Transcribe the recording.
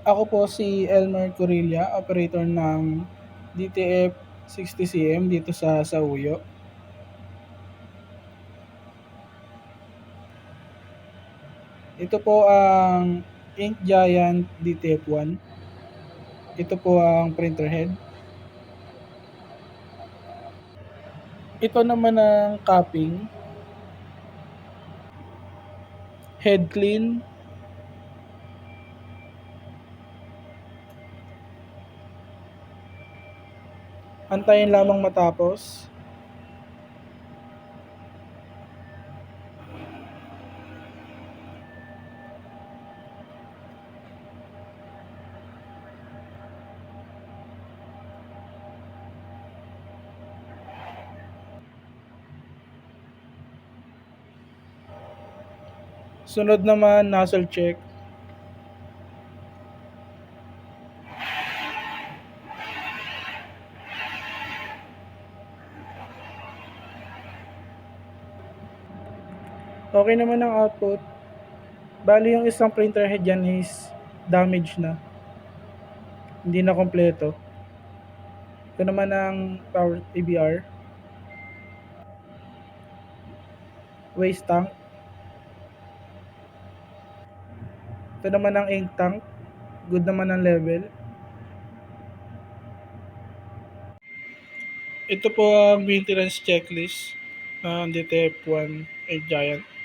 Ako po si Elmer Corilla, operator ng DTF 60cm dito sa Sauyo. Ito po ang Ink Giant DTF1. Ito po ang printer head. Ito naman ang cupping, head clean, antayin lamang matapos. Sunod naman, nozzle check. Okay naman ang output. Bali yung isang printer head yan is damaged na. Hindi na kompleto. Ito naman ang power ABR. Waste tank. Ito naman ang ink tank. Good naman ang level. Ito po ang maintenance checklist ng DTF1 Giant.